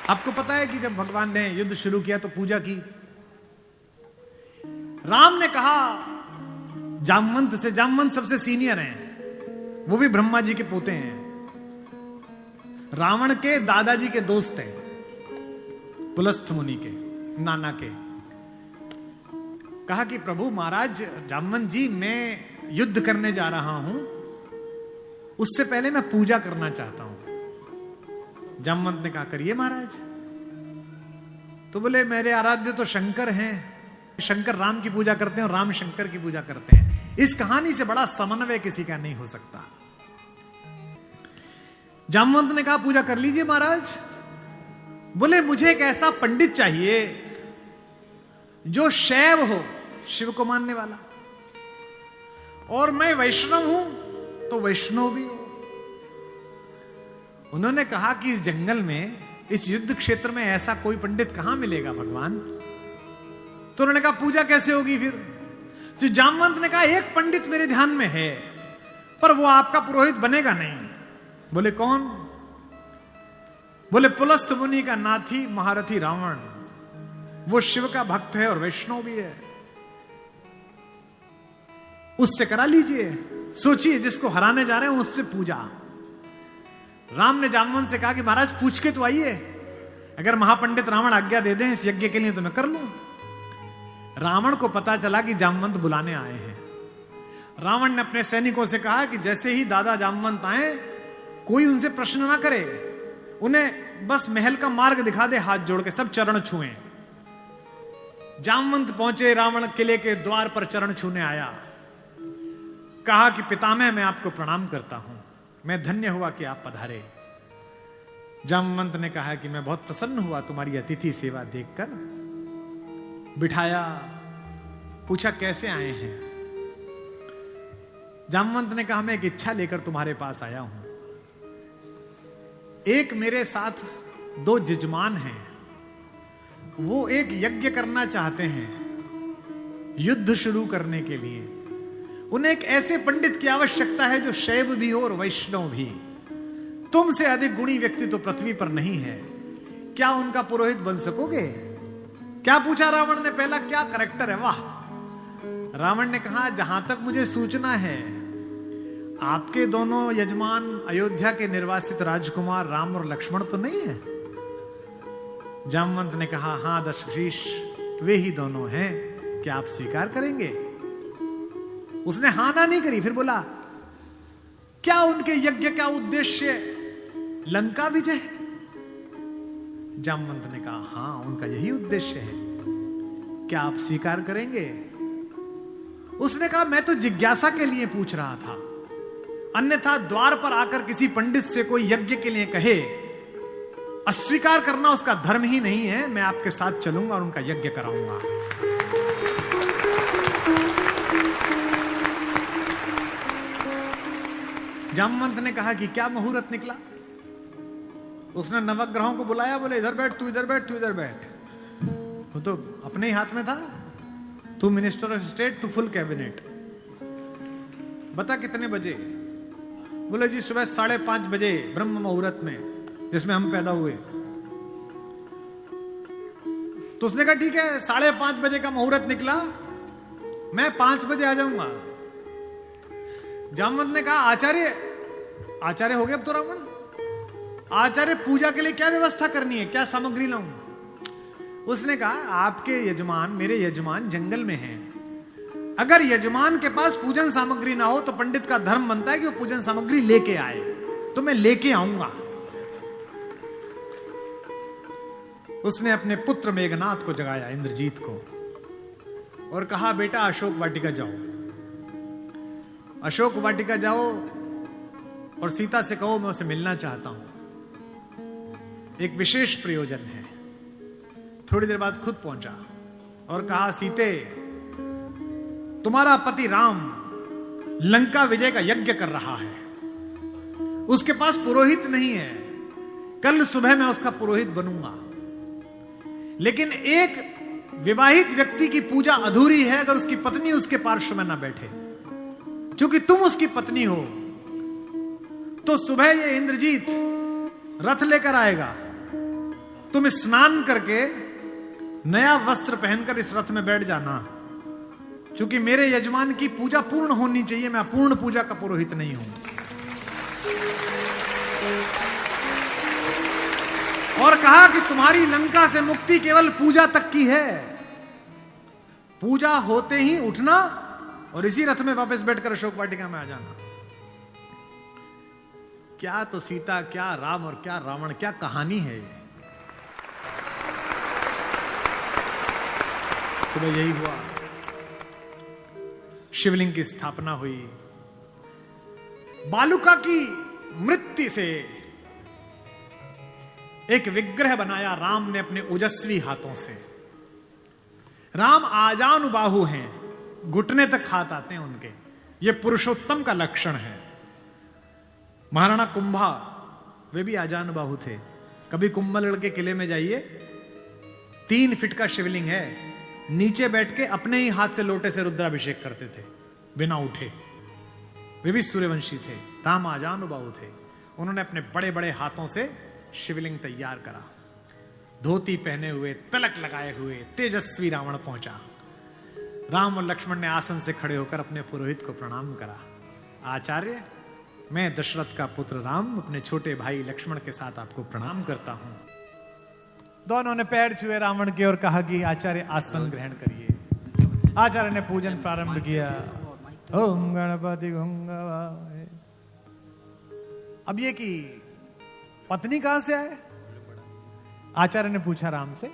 आपको पता है कि जब भगवान ने युद्ध शुरू किया तो पूजा की। राम ने कहा जामवंत से, जामवंत सबसे सीनियर हैं, वो भी ब्रह्मा जी के पोते हैं, रावण के दादाजी के दोस्त हैं, पुलस्थ मुनि के नाना के। कहा कि प्रभु महाराज जामवंत जी, मैं युद्ध करने जा रहा हूं, उससे पहले मैं पूजा करना चाहता हूं। जामवंत ने कहा करिए महाराज। तो बोले मेरे आराध्य तो शंकर हैं, शंकर राम की पूजा करते हैं और राम शंकर की पूजा करते हैं। इस कहानी से बड़ा समन्वय किसी का नहीं हो सकता। जामवंत ने कहा पूजा कर लीजिए महाराज। बोले मुझे एक ऐसा पंडित चाहिए जो शैव हो, शिव को मानने वाला, और मैं वैष्णव हूं तो वैष्णव भी हो। उन्होंने कहा कि इस जंगल में, इस युद्ध क्षेत्र में ऐसा कोई पंडित कहां मिलेगा भगवान। तो उन्होंने कहा पूजा कैसे होगी फिर। तो जामवंत ने कहा एक पंडित मेरे ध्यान में है, पर वो आपका पुरोहित बनेगा नहीं। बोले कौन। बोले पुलस्त मुनि का नाथी महारथी रावण, वो शिव का भक्त है और वैष्णव भी है, उससे करा लीजिए। सोचिए जिसको हराने जा रहे हैं उससे पूजा। राम ने जामवंत से कहा कि महाराज पूछ के तो आइए, अगर महापंडित रावण आज्ञा दे दें इस यज्ञ के लिए तो मैं कर लूं। रावण को पता चला कि जामवंत बुलाने आए हैं। रावण ने अपने सैनिकों से कहा कि जैसे ही दादा जामवंत आए कोई उनसे प्रश्न ना करे, उन्हें बस महल का मार्ग दिखा दे, हाथ जोड़ के सब चरण छुएं। जामवंत पहुंचे, रावण किले के द्वार पर चरण छूने आया, कहा कि पितामह मैं आपको प्रणाम करता हूं, मैं धन्य हुआ कि आप पधारे। जामवंत ने कहा कि मैं बहुत प्रसन्न हुआ तुम्हारी अतिथि सेवा देखकर। बिठाया, पूछा कैसे आए हैं। जामवंत ने कहा मैं एक इच्छा लेकर तुम्हारे पास आया हूं। एक मेरे साथ 2 जजमान हैं, वो एक यज्ञ करना चाहते हैं युद्ध शुरू करने के लिए। उन्हें एक ऐसे पंडित की आवश्यकता है जो शैव भी हो और वैष्णव भी। तुमसे अधिक गुणी व्यक्ति तो पृथ्वी पर नहीं है, क्या उनका पुरोहित बन सकोगे। क्या पूछा रावण ने, पहला क्या करैक्टर है। वाह। रावण ने कहा जहां तक मुझे सूचना है आपके दोनों यजमान अयोध्या के निर्वासित राजकुमार राम और लक्ष्मण तो नहीं है। जामवंत ने कहा हां दशशीष वे ही दोनों हैं, क्या आप स्वीकार करेंगे। उसने हां ना नहीं करी, फिर बोला क्या उनके यज्ञ का उद्देश्य लंका विजय है। जामवंत ने कहा हां उनका यही उद्देश्य है, क्या आप स्वीकार करेंगे। उसने कहा मैं तो जिज्ञासा के लिए पूछ रहा था, अन्यथा द्वार पर आकर किसी पंडित से कोई यज्ञ के लिए कहे, अस्वीकार करना उसका धर्म ही नहीं है। मैं आपके साथ चलूंगा और उनका यज्ञ कराऊंगा। जामवंत ने कहा कि क्या मुहूर्त निकला। उसने नवग्रहों को बुलाया, बोले इधर बैठ, तू इधर बैठ, तू इधर बैठ। वो तो अपने ही हाथ में था, तू मिनिस्टर ऑफ स्टेट, तू फुल कैबिनेट। बता कितने बजे। बोले जी सुबह 5:30 बजे ब्रह्म मुहूर्त में, जिसमें हम पैदा हुए। तो उसने कहा ठीक है 5:30 बजे का मुहूर्त निकला, मैं 5 बजे आ जाऊंगा। जामवंत ने कहा आचार्य हो गए अब तो रावण। आचार्य पूजा के लिए क्या व्यवस्था करनी है, क्या सामग्री लाऊं। उसने कहा आपके यजमान, मेरे यजमान जंगल में हैं, अगर यजमान के पास पूजन सामग्री ना हो तो पंडित का धर्म बनता है कि वो पूजन सामग्री लेके आए, तो मैं लेके आऊंगा। उसने अपने पुत्र मेघनाथ को जगाया, इंद्रजीत को, और कहा बेटा अशोक वाटिका जाओ, अशोक वाटिका जाओ और सीता से कहो मैं उसे मिलना चाहता हूं, एक विशेष प्रयोजन है। थोड़ी देर बाद खुद पहुंचा और कहा सीते तुम्हारा पति राम लंका विजय का यज्ञ कर रहा है, उसके पास पुरोहित नहीं है, कल सुबह मैं उसका पुरोहित बनूंगा। लेकिन एक विवाहित व्यक्ति की पूजा अधूरी है अगर उसकी पत्नी उसके पार्श्व में ना बैठे। क्योंकि तुम उसकी पत्नी हो, तो सुबह ये इंद्रजीत रथ लेकर आएगा, तुम स्नान करके नया वस्त्र पहनकर इस रथ में बैठ जाना। क्योंकि मेरे यजमान की पूजा पूर्ण होनी चाहिए, मैं पूर्ण पूजा का पुरोहित नहीं हूं। और कहा कि तुम्हारी लंका से मुक्ति केवल पूजा तक की है, पूजा होते ही उठना और इसी रथ में वापस बैठकर अशोक वाटिका में आ जाना। क्या तो सीता, क्या राम और क्या रावण, क्या कहानी है ये। सुबह यही हुआ, शिवलिंग की स्थापना हुई। बालुका की मृत्यु से एक विग्रह बनाया राम ने अपने ओजस्वी हाथों से। राम आजानुबाहु हैं, घुटने तक हाथ आते हैं उनके, ये पुरुषोत्तम का लक्षण है। महाराणा कुंभा वे भी आजानुबाहु थे। कभी कुंभलगढ़ के किले में जाइए, 3 फीट का शिवलिंग है, नीचे बैठ के अपने ही हाथ से लोटे से रुद्राभिषेक करते थे बिना उठे। वे भी सूर्यवंशी थे। राम आजानुबाहु थे। उन्होंने अपने बड़े बड़े हाथों से शिवलिंग तैयार करा। धोती पहने हुए, तिलक लगाए हुए तेजस्वी रावण पहुंचा। राम और लक्ष्मण ने आसन से खड़े होकर अपने पुरोहित को प्रणाम करा। आचार्य, मैं दशरथ का पुत्र राम अपने छोटे भाई लक्ष्मण के साथ आपको प्रणाम करता हूं। दोनों ने पैर छुए रावण के और कहा कि आचार्य आसन ग्रहण करिए। आचार्य ने पूजन प्रारंभ किया। ओम गणपति गंगावाय। अब ये कि पत्नी कहां से आए? आचार्य ने पूछा राम से।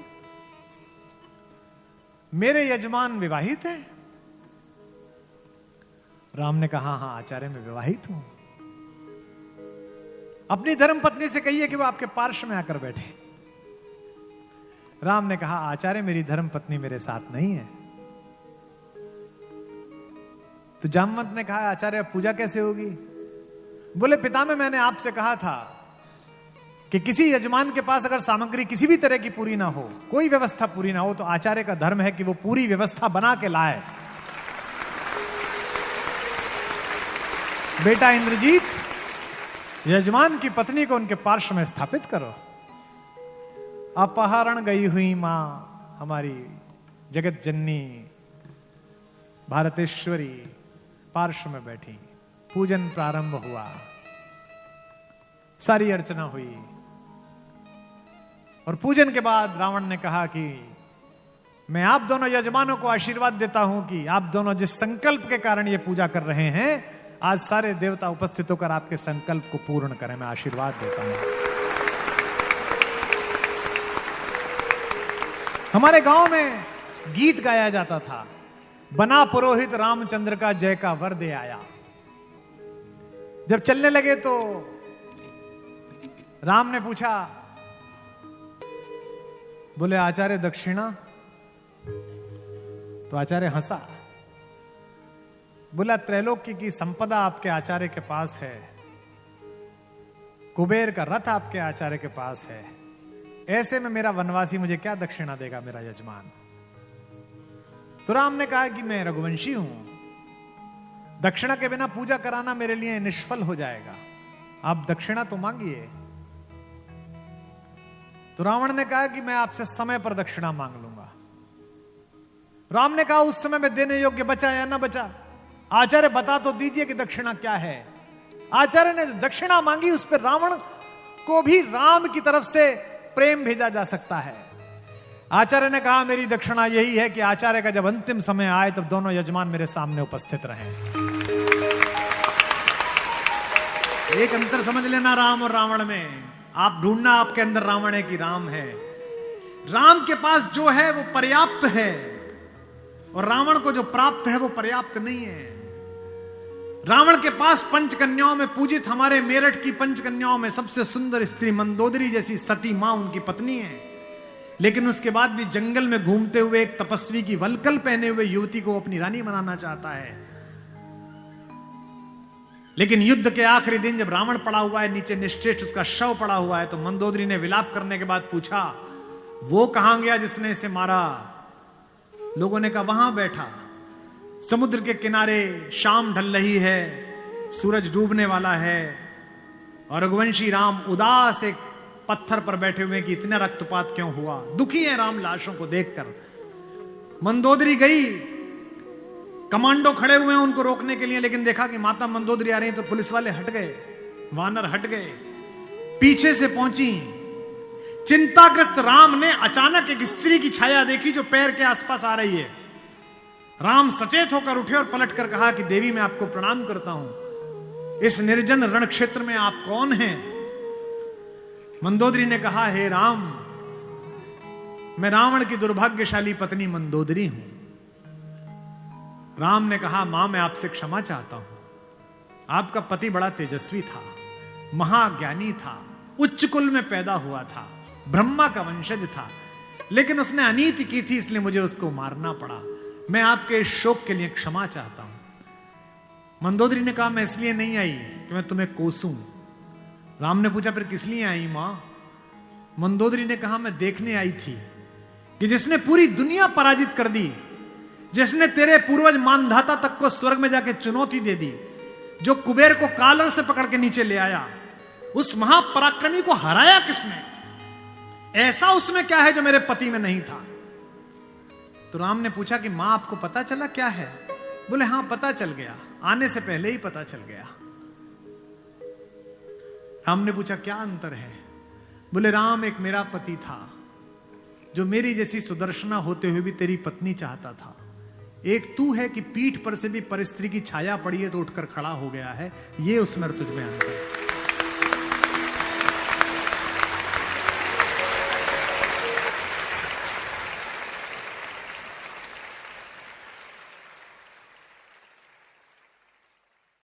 मेरे यजमान विवाहित हैं? राम ने कहा हां आचार्य मैं विवाहित हूं। अपनी धर्म पत्नी से कहिए कि वो आपके पार्श्व में आकर बैठे। राम ने कहा आचार्य मेरी धर्म पत्नी मेरे साथ नहीं है। तो जामवंत ने कहा आचार्य अब पूजा कैसे होगी? बोले पितामह मैंने आपसे कहा था कि किसी यजमान के पास अगर सामग्री किसी भी तरह की पूरी ना हो, कोई व्यवस्था पूरी ना हो, तो आचार्य का धर्म है कि वो पूरी व्यवस्था बना के लाए। बेटा इंद्रजीत, यजमान की पत्नी को उनके पार्श्व में स्थापित करो। अपहरण गई हुई मां हमारी जगत जननी भारतेश्वरी पार्श्व में बैठी। पूजन प्रारंभ हुआ, सारी अर्चना हुई और पूजन के बाद रावण ने कहा कि मैं आप दोनों यजमानों को आशीर्वाद देता हूं कि आप दोनों जिस संकल्प के कारण ये पूजा कर रहे हैं, आज सारे देवता उपस्थित होकर आपके संकल्प को पूर्ण करें। मैं आशीर्वाद देता हूं। हमारे गांव में गीत गाया जाता था, बना पुरोहित रामचंद्र का जय का वर दे आया। जब चलने लगे तो राम ने पूछा, बोले आचार्य दक्षिणा? तो आचार्य हंसा। बोला त्रैलोक्य की संपदा आपके आचार्य के पास है, कुबेर का रथ आपके आचार्य के पास है, ऐसे में मेरा वनवासी मुझे क्या दक्षिणा देगा मेरा यजमान? तो राम ने कहा कि मैं रघुवंशी हूं, दक्षिणा के बिना पूजा कराना मेरे लिए निष्फल हो जाएगा, आप दक्षिणा तो मांगिए। तो रावण ने कहा कि मैं आपसे समय पर दक्षिणा मांग लूंगा। राम ने कहा उस समय में देने योग्य बचा या ना बचा? आचार्य बता तो दीजिए कि दक्षिणा क्या है। आचार्य ने दक्षिणा मांगी, उस पर रावण को भी राम की तरफ से प्रेम भेजा जा सकता है। आचार्य ने कहा मेरी दक्षिणा यही है कि आचार्य का जब अंतिम समय आए तब दोनों यजमान मेरे सामने उपस्थित रहें। एक अंतर समझ लेना राम और रावण में। आप ढूंढना आपके अंदर रावण है कि राम है। राम के पास जो है वो पर्याप्त है और रावण को जो प्राप्त है वो पर्याप्त नहीं है। रावण के पास पंचकन्याओं में पूजित हमारे मेरठ की पंचकन्याओं में सबसे सुंदर स्त्री मंदोदरी जैसी सती मां उनकी पत्नी है, लेकिन उसके बाद भी जंगल में घूमते हुए एक तपस्वी की वलकल पहने हुए युवती को अपनी रानी बनाना चाहता है। लेकिन युद्ध के आखिरी दिन जब रावण पड़ा हुआ है, नीचे निश्चेष्ट उसका शव पड़ा हुआ है, तो मंदोदरी ने विलाप करने के बाद पूछा वो कहां गया जिसने इसे मारा? लोगों ने कहा वहां बैठा समुद्र के किनारे, शाम ढल रही है, सूरज डूबने वाला है और रघुवंशी राम उदास एक पत्थर पर बैठे हुए कि इतना रक्तपात क्यों हुआ, दुखी है राम लाशों को देखकर। मंदोदरी गई, कमांडो खड़े हुए हैं उनको रोकने के लिए, लेकिन देखा कि माता मंदोदरी आ रही है तो पुलिस वाले हट गए, वानर हट गए, पीछे से पहुंची। चिंताग्रस्त राम ने अचानक एक स्त्री की छाया देखी जो पैर के आसपास आ रही है। राम सचेत होकर उठे और पलट कर कहा कि देवी मैं आपको प्रणाम करता हूं, इस निर्जन रण क्षेत्र में आप कौन हैं? मंदोदरी ने कहा हे राम, मैं रावण की दुर्भाग्यशाली पत्नी मंदोदरी हूं। राम ने कहा मां मैं आपसे क्षमा चाहता हूं, आपका पति बड़ा तेजस्वी था, महाज्ञानी था, उच्च कुल में पैदा हुआ था, ब्रह्मा का वंशज था, लेकिन उसने अनीति की थी, इसलिए मुझे उसको मारना पड़ा। मैं आपके इस शोक के लिए क्षमा चाहता हूं। मंदोदरी ने कहा, मैं इसलिए नहीं आई कि मैं तुम्हें कोसूं। राम ने पूछा, फिर किस लिए आई मां? मंदोदरी ने कहा, मैं देखने आई थी कि जिसने पूरी दुनिया पराजित कर दी, जिसने तेरे पूर्वज मानधाता तक को स्वर्ग में जाके चुनौती दे दी, जो कुबेर को कालर से पकड़ के नीचे ले आया, उस महापराक्रमी को हराया किसने? ऐसा उसमें क्या है जो मेरे पति में नहीं था? तो राम ने पूछा कि मां आपको पता चला क्या है? बोले हां पता चल गया, आने से पहले ही पता चल गया। राम ने पूछा क्या अंतर है? बोले राम, एक मेरा पति था जो मेरी जैसी सुदर्शना होते हुए भी तेरी पत्नी चाहता था। एक तू है कि पीठ पर से भी परिस्त्री की छाया पड़ी है तो उठकर खड़ा हो गया है। ये उसमें और तुझ में अंतर है।